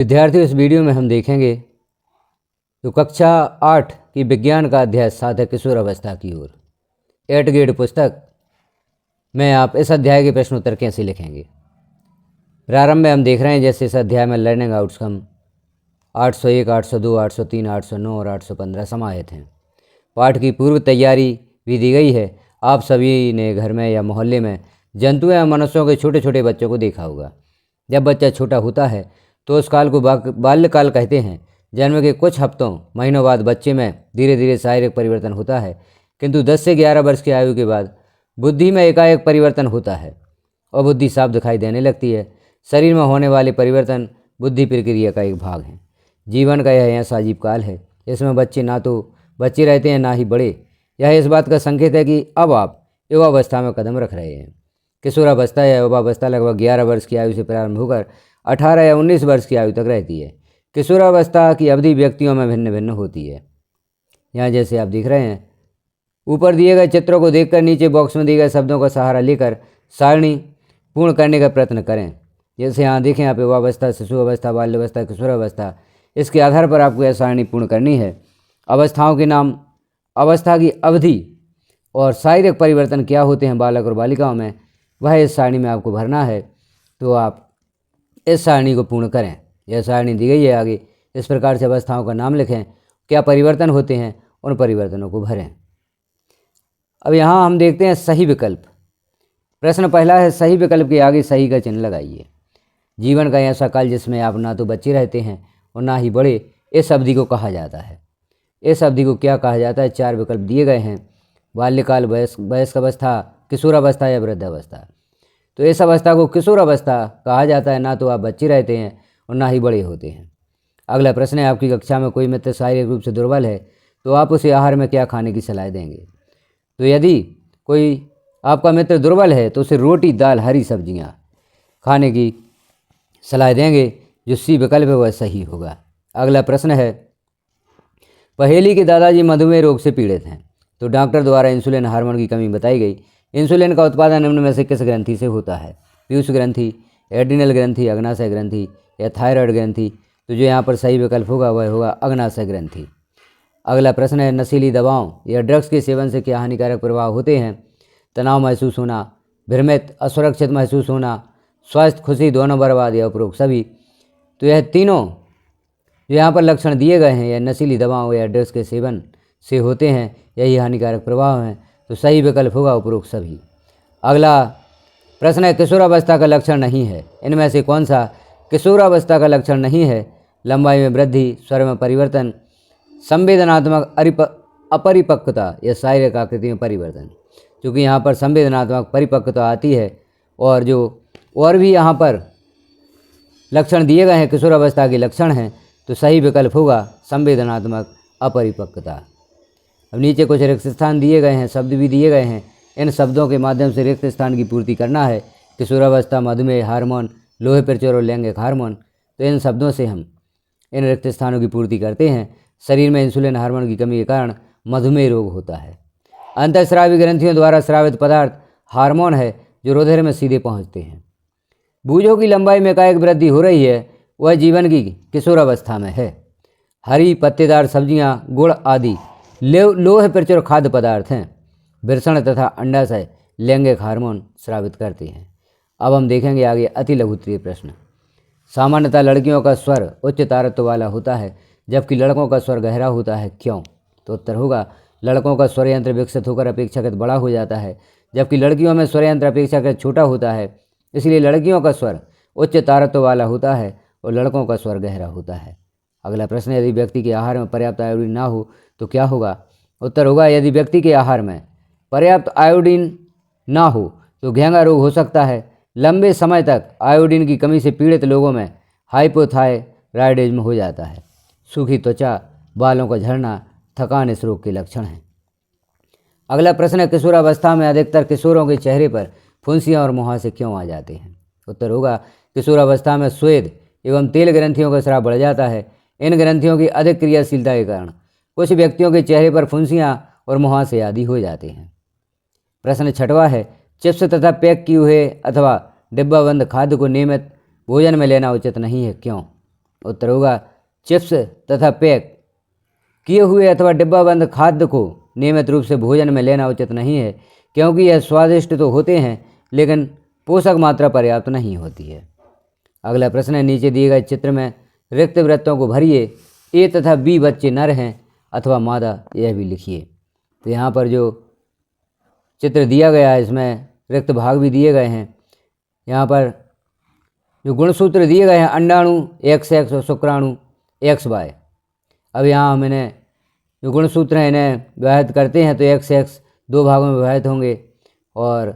विद्यार्थियों, इस वीडियो में हम देखेंगे तो कक्षा 8 की विज्ञान का अध्याय 7 है किशोर अवस्था की ओर। 8 ग्रेड पुस्तक में आप इस अध्याय के प्रश्न उत्तर कैसे लिखेंगे। प्रारंभ में हम देख रहे हैं जैसे इस अध्याय में लर्निंग आउटकम 801, 802, 803, 809 और 815 समाहित हैं। पाठ की पूर्व तैयारी भी दी गई है। आप सभी ने घर में या मोहल्ले में जंतु या मनुष्यों के छोटे छोटे बच्चों को देखा होगा। जब बच्चा छोटा होता है तो उस काल को बाल्यकाल कहते हैं। जन्म के कुछ हफ्तों महीनों बाद बच्चे में धीरे धीरे शारीरिक परिवर्तन होता है, किंतु 10 से 11 वर्ष की आयु के बाद बुद्धि में एकाएक परिवर्तन होता है और बुद्धि साफ दिखाई देने लगती है। शरीर में होने वाले परिवर्तन बुद्धि प्रक्रिया का एक भाग है। जीवन का यह ऐसा अजीब काल है, इसमें बच्चे ना तो बच्चे रहते हैं ना ही बड़े। यह इस बात का संकेत है कि अब आप युवावस्था में कदम रख रहे हैं। किशोरावस्था या युवावस्था लगभग 11 वर्ष की आयु से प्रारंभ होकर 18 या 19 वर्ष की आयु तक रहती है। किशोरावस्था की अवधि व्यक्तियों में भिन्न भिन्न होती है। यहाँ जैसे आप देख रहे हैं, ऊपर दिए गए चित्रों को देखकर नीचे बॉक्स में दिए गए शब्दों का सहारा लेकर सारणी पूर्ण करने का प्रयत्न करें। जैसे यहाँ देखें, आप युवावस्था, शिशु अवस्था, बाल्यावस्था, किशोरावस्था, इसके आधार पर आपको यह सारणी पूर्ण करनी है। अवस्थाओं के नाम, अवस्था की अवधि और शारीरिक परिवर्तन क्या होते हैं बालक और बालिकाओं में, वह इस सारणी में आपको भरना है। तो आप इस सारणी को पूर्ण करें। यह सारणी दी गई है आगे। इस प्रकार से अवस्थाओं का नाम लिखें, क्या परिवर्तन होते हैं, उन परिवर्तनों को भरें। अब यहाँ हम देखते हैं सही विकल्प। प्रश्न पहला है, सही विकल्प के आगे सही का चिन्ह लगाइए। जीवन का ऐसा काल जिसमें आप ना तो बच्चे रहते हैं और ना ही बड़े, इस अवधि को कहा जाता है। इस अवधि को क्या कहा जाता है? 4 विकल्प दिए गए हैं। बाल्यकाल, वयस्क अवस्था, किशोरावस्था या वृद्धावस्था। तो इस अवस्था को किशोरावस्था कहा जाता है। ना तो आप बच्चे रहते हैं और ना ही बड़े होते हैं। अगला प्रश्न है, आपकी कक्षा में कोई मित्र शारीरिक रूप से दुर्बल है तो आप उसे आहार में क्या खाने की सलाह देंगे? तो यदि कोई आपका मित्र दुर्बल है तो उसे रोटी, दाल, हरी सब्जियाँ खाने की सलाह देंगे। जो सी विकल्प है वह सही होगा। अगला प्रश्न है, पहेली के दादाजी मधुमेह रोग से पीड़ित हैं तो डॉक्टर द्वारा इंसुलिन हार्मोन की कमी बताई गई। इंसुलिन का उत्पादन निम्न में से किस ग्रंथि से होता है? पीयूष ग्रंथि, एड्रिनल ग्रंथि, अग्नाशय ग्रंथि या थायराइड ग्रंथि। तो जो यहाँ पर सही विकल्प होगा वह होगा अग्नाशय ग्रंथि। अगला प्रश्न है, नशीली दवाओं या ड्रग्स के सेवन से क्या हानिकारक प्रभाव होते हैं? तनाव महसूस होना, भ्रमित, असुरक्षित महसूस होना, स्वास्थ्य, खुशी, दोनों बर्बाद या उपरोक्त सभी। तो यह तीनों जो यहाँ पर लक्षण दिए गए हैं, यह नशीली दवाओं या ड्रग्स के सेवन से होते हैं, यही हानिकारक प्रभाव हैं। तो सही विकल्प होगा उपरोक्त सभी। अगला प्रश्न है, किशोरावस्था का लक्षण नहीं है, इनमें से कौन सा किशोरावस्था का लक्षण नहीं है? लंबाई में वृद्धि, स्वर में परिवर्तन, संवेदनात्मक अपरिपक्वता या शारीरिक आकृति में परिवर्तन। क्योंकि यहाँ पर संवेदनात्मक परिपक्वता आती है और भी यहाँ पर लक्षण दिए गए हैं, किशोरावस्था के लक्षण हैं। तो सही विकल्प होगा संवेदनात्मक अपरिपक्वता। अब नीचे कुछ रिक्त स्थान दिए गए हैं, शब्द भी दिए गए हैं। इन शब्दों के माध्यम से रिक्त स्थान की पूर्ति करना है। किशोरावस्था, मधुमेह हार्मोन, लोहे प्रचुर और लैंगिक हार्मोन। तो इन शब्दों से हम इन रिक्त स्थानों की पूर्ति करते हैं। शरीर में इंसुलिन हार्मोन की कमी के कारण मधुमेह रोग होता है। अंतःस्रावी ग्रंथियों द्वारा स्रावित पदार्थ हार्मोन है जो रुधिर में सीधे पहुँचते हैं। भुजों की लंबाई में एकाएक वृद्धि हो रही है, वह जीवन की किशोरावस्था में है। हरी पत्तेदार सब्जियां, गुड़ आदि लोह प्रचुर खाद्य पदार्थ हैं। वृषण तथा अंडाशय लैंगिक हार्मोन स्रावित करते हैं। अब हम देखेंगे आगे अति लघुत्तरीय प्रश्न। सामान्यतः लड़कियों का स्वर उच्च तारत्व वाला होता है जबकि लड़कों का स्वर गहरा होता है, क्यों? तो उत्तर होगा, लड़कों का स्वर यंत्र विकसित होकर अपेक्षाकृत बड़ा हो जाता है जबकि लड़कियों में स्वर यंत्र अपेक्षाकृत छोटा होता है। इसलिए लड़कियों का स्वर उच्च तारत्व वाला होता है और लड़कों का स्वर गहरा होता है। अगला प्रश्न, यदि व्यक्ति के आहार में पर्याप्त आयोडीन ना हो तो क्या होगा? उत्तर होगा, यदि व्यक्ति के आहार में पर्याप्त आयोडीन ना हो तो घेंगा रोग हो सकता है। लंबे समय तक आयोडीन की कमी से पीड़ित लोगों में हाइपोथायराइडिज्म हो जाता है। सूखी त्वचा, बालों का झड़ना, थकान इस रोग के लक्षण हैं। अगला प्रश्न है, किशोरावस्था में अधिकतर किशोरों के चेहरे पर फुंसियाँ और मुहासे क्यों आ जाते हैं? उत्तर होगा, किशोरावस्था में स्वेद एवं तेल ग्रंथियों का स्राव बढ़ जाता है। इन ग्रंथियों की अधिक क्रियाशीलता के कारण कुछ व्यक्तियों के चेहरे पर फुंसियाँ और मुहासे आदि हो जाते हैं। प्रश्न 6वां है, चिप्स तथा पैक किए हुए अथवा डिब्बाबंद खाद्य को नियमित भोजन में लेना उचित नहीं है, क्यों? उत्तर होगा चिप्स तथा पैक किए हुए अथवा डिब्बाबंद खाद्य को नियमित रूप से भोजन में लेना उचित नहीं है, क्योंकि यह स्वादिष्ट तो होते हैं लेकिन पोषक मात्रा पर्याप्त नहीं होती है। अगला प्रश्न है, नीचे दिए गए चित्र में रिक्त वृत्तों को भरिए। ए तथा बी बच्चे नर हैं अथवा मादा, यह भी लिखिए। तो यहाँ पर जो चित्र दिया गया है इसमें रिक्त भाग भी दिए गए हैं। यहाँ पर जो गुणसूत्र दिए गए हैं, अंडाणु XX और शुक्राणु XY। अब यहाँ हम इन्हें जो गुणसूत्र हैं इन्हें विभाजित करते हैं तो XX 2 भागों में विभाजित होंगे और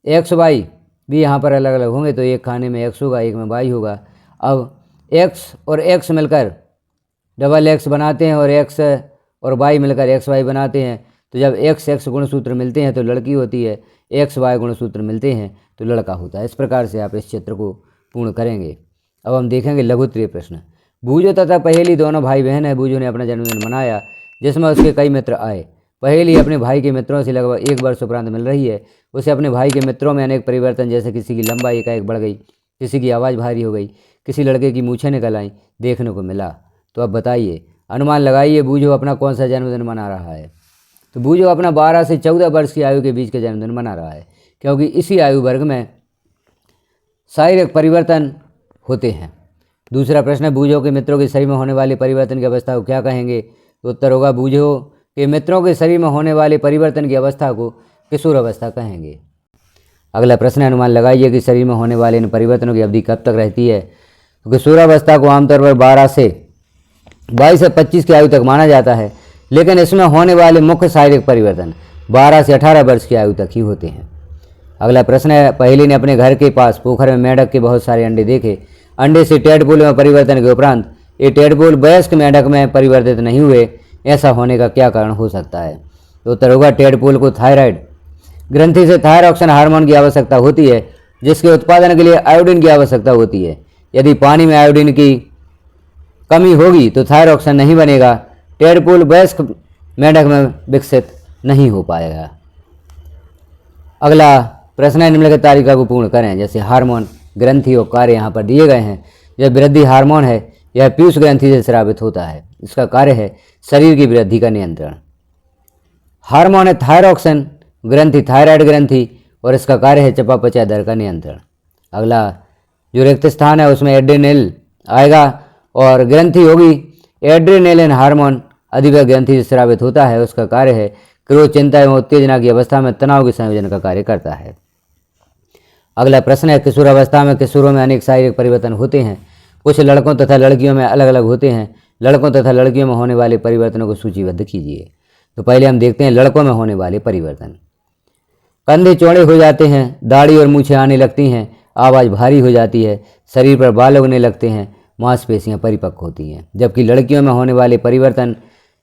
XY भी यहाँ पर अलग अलग होंगे, तो एक खाने में X होगा, एक में Y होगा। अब X और X मिलकर XX बनाते हैं और X और Y मिलकर XY बनाते हैं। तो जब XX गुणसूत्र मिलते हैं तो लड़की होती है, XY गुणसूत्र मिलते हैं तो लड़का होता है। इस प्रकार से आप इस चित्र को पूर्ण करेंगे। अब हम देखेंगे लघुत्तरीय प्रश्न। बूझो तथा पहेली दोनों भाई बहन है। बूझो ने अपना जन्मदिन मनाया जिसमें उसके कई मित्र आए। पहेली अपने भाई के मित्रों से लगभग 1 वर्ष उपरांत मिल रही है। उसे अपने भाई के मित्रों में अनेक परिवर्तन, जैसे किसी की लंबाई एकाएक बढ़ गई, किसी की आवाज़ भारी हो गई, किसी लड़के की मूछें निकल आईं, देखने को मिला। तो अब बताइए, अनुमान लगाइए, बूझो अपना कौन सा जन्मदिन मना रहा है। तो बूझो अपना 12 से 14 वर्ष की आयु के बीच का जन्मदिन मना रहा है, क्योंकि इसी आयु वर्ग में शारीरिक परिवर्तन होते हैं। दूसरा प्रश्न है, बूझो के मित्रों के शरीर में होने वाले परिवर्तन की अवस्था को क्या कहेंगे। तो उत्तर होगा बूझो के मित्रों के शरीर में होने वाले परिवर्तन की अवस्था को किशोर अवस्था कहेंगे। अगला प्रश्न है, अनुमान लगाइए कि शरीर में होने वाले इन परिवर्तनों की अवधि कब तक रहती है। तो किशोरावस्था को आमतौर पर 22 से 25 की आयु तक माना जाता है, लेकिन इसमें होने वाले मुख्य शारीरिक परिवर्तन 12 से 18 वर्ष की आयु तक ही होते हैं। अगला प्रश्न है, पहेली ने अपने घर के पास पोखर में मेंढक के बहुत सारे अंडे देखे। अंडे से टेडपोल में परिवर्तन के उपरांत ये टेडपोल वयस्क मेंढक में परिवर्तित नहीं हुए, ऐसा होने का क्या कारण हो सकता है। तो उत्तर होगा टेडपोल को थायराइड ग्रंथि से थायरॉक्सिन हार्मोन की आवश्यकता होती है, जिसके उत्पादन के लिए आयोडीन की आवश्यकता होती है। यदि पानी में आयोडीन की कमी होगी तो थायरॉक्सिन नहीं बनेगा, टेडपोल वयस्क मेंढक में विकसित नहीं हो पाएगा। अगला प्रश्न है, निम्नलिखित तालिका को पूर्ण करें। जैसे हार्मोन, ग्रंथि और कार्य यहाँ पर दिए गए हैं। यह वृद्धि हार्मोन है, यह पीयूष ग्रंथि से स्रावित होता है। इसका कार्य है शरीर की वृद्धि का नियंत्रण। हार्मोन है थायरॉक्सिन ग्रंथि, थायराइड ग्रंथि, और इसका कार्य है चयापचय दर का नियंत्रण। अगला जो रिक्त स्थान है उसमें एड्रेनल आएगा और ग्रंथि होगी एड्रेनलिन हार्मोन, अधिवय ग्रंथि से स्रावित होता है। उसका कार्य है क्रोध, चिंता एवं उत्तेजना की अवस्था में तनाव के संयोजन का कार्य करता है। अगला प्रश्न है, किशोर अवस्था में किशोरों में अनेक शारीरिक परिवर्तन होते हैं। कुछ लड़कों तथा लड़कियों में अलग अलग होते हैं। लड़कों तथा लड़कियों में होने वाले परिवर्तनों को सूचीबद्ध कीजिए। तो पहले हम देखते हैं लड़कों में होने वाले परिवर्तन। कंधे चौड़े हो जाते हैं, दाढ़ी और मूछें आने लगती हैं, आवाज़ भारी हो जाती है, शरीर पर बाल उगने लगते हैं, मांसपेशियां परिपक्व होती हैं। जबकि लड़कियों में होने वाले परिवर्तन,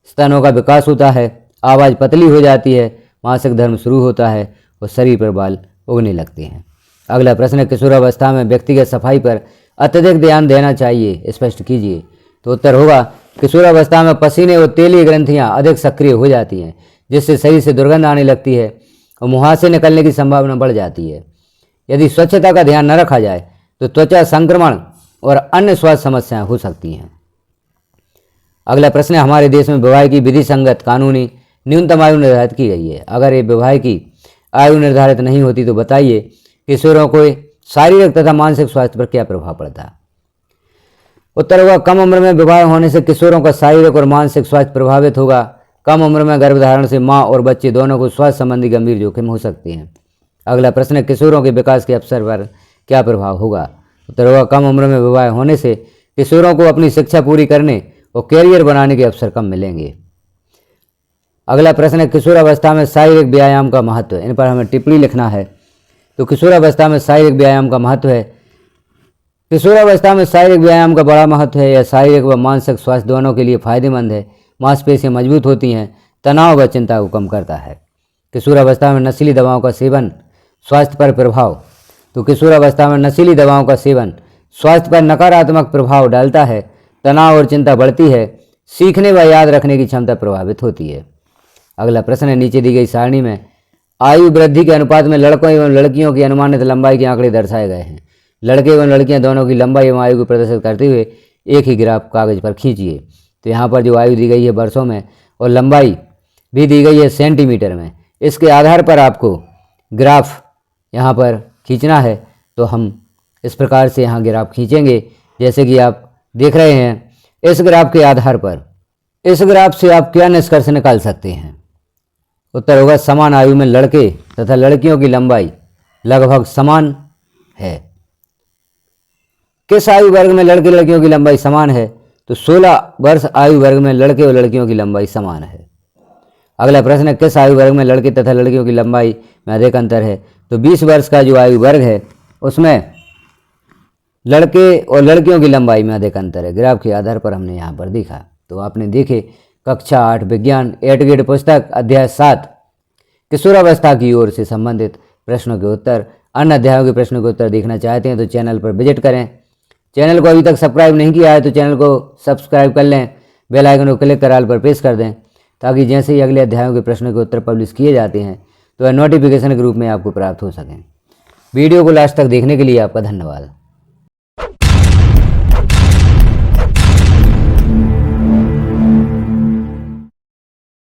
स्तनों का विकास होता है, आवाज़ पतली हो जाती है, मासिक धर्म शुरू होता है और शरीर पर बाल उगने लगते हैं। अगला प्रश्न है, किशोरावस्था में व्यक्तिगत सफाई पर अत्यधिक ध्यान देना चाहिए, स्पष्ट कीजिए। तो उत्तर होगा किशोरावस्था में पसीने और तेलीय ग्रंथियाँ अधिक सक्रिय हो जाती हैं, जिससे शरीर से दुर्गंध आने लगती है और मुहासे निकलने की संभावना बढ़ जाती है। यदि स्वच्छता का ध्यान न रखा जाए तो त्वचा संक्रमण और अन्य स्वास्थ्य समस्याएं हो सकती हैं। अगला प्रश्न है, हमारे देश में विवाह की विधि संगत कानूनी न्यूनतम आयु निर्धारित की गई है। अगर ये विवाह की आयु निर्धारित नहीं होती तो बताइए किशोरों को शारीरिक तथा मानसिक स्वास्थ्य पर क्या प्रभाव पड़ता है। उत्तर होगा कम उम्र में विवाह होने से किशोरों का शारीरिक और मानसिक स्वास्थ्य प्रभावित होगा। कम उम्र में गर्भधारण से माँ और बच्चे दोनों को स्वास्थ्य संबंधी गंभीर जोखिम हो सकते हैं। अगला प्रश्न है, किशोरों के विकास के अवसर पर क्या प्रभाव होगा। उत्तर होगा कम उम्र में विवाह होने से किशोरों को अपनी शिक्षा पूरी करने और कैरियर बनाने के अवसर कम मिलेंगे। अगला प्रश्न है, किशोरावस्था में शारीरिक व्यायाम का महत्व। इन पर हमें टिप्पणी लिखना है। तो किशोरावस्था में शारीरिक व्यायाम का महत्व है। किशोरावस्था में शारीरिक व्यायाम का बड़ा महत्व है। यह शारीरिक व मानसिक स्वास्थ्य दोनों के लिए फायदेमंद है। मांसपेशियां मजबूत होती हैं, तनाव व चिंता को कम करता है। किशोरावस्था में नशीली दवाओं का सेवन स्वास्थ्य पर प्रभाव। तो किशोरावस्था में नशीली दवाओं का सेवन स्वास्थ्य पर नकारात्मक प्रभाव डालता है। तनाव और चिंता बढ़ती है। सीखने व याद रखने की क्षमता प्रभावित होती है। अगला प्रश्न है, नीचे दी गई सारणी में आयु वृद्धि के अनुपात में लड़कों एवं लड़कियों की अनुमानित लंबाई के आंकड़े दर्शाए गए हैं। लड़के एवं लड़कियां दोनों की लंबाई एवं आयु को प्रदर्शित करते हुए एक ही ग्राफ कागज पर खींचिए। तो यहाँ पर जो आयु दी गई है वर्षों में और लंबाई भी दी गई है सेंटीमीटर में। इसके आधार पर आपको ग्राफ यहाँ पर खींचना है। तो हम इस प्रकार से यहाँ ग्राफ खींचेंगे जैसे कि आप देख रहे हैं। इस ग्राफ के आधार पर इस ग्राफ से आप क्या निष्कर्ष निकाल सकते हैं? उत्तर होगा समान आयु में लड़के तथा लड़कियों की लंबाई लगभग समान है। किस आयु वर्ग में लड़के लड़कियों की लंबाई समान है? तो 16 वर्ष आयु वर्ग में लड़के और लड़कियों की लंबाई समान है। अगला प्रश्न है किस आयु वर्ग में लड़के तथा लड़कियों की लंबाई में अधिक अंतर है? तो 20 वर्ष का जो आयु वर्ग है उसमें लड़के और लड़कियों की लंबाई में अधिक अंतर है। ग्राफ के आधार पर हमने यहाँ पर देखा। तो आपने देखे कक्षा 8 विज्ञान 8 ग्रेड पुस्तक अध्याय 7 किशोरावस्था की ओर से संबंधित प्रश्नों के उत्तर। अन्य अध्यायों के प्रश्नों के उत्तर देखना चाहते हैं तो चैनल पर विजिट करें। चैनल को अभी तक सब्सक्राइब नहीं किया है तो चैनल को सब्सक्राइब कर लें, बेल आइकन को क्लिक कर ऑल पर प्रेस कर दें ताकि जैसे ही अगले अध्यायों के प्रश्नों के उत्तर पब्लिश किए जाते हैं तो वह नोटिफिकेशन के रूप में आपको प्राप्त हो सकें। वीडियो को लास्ट तक देखने के लिए आपका धन्यवाद।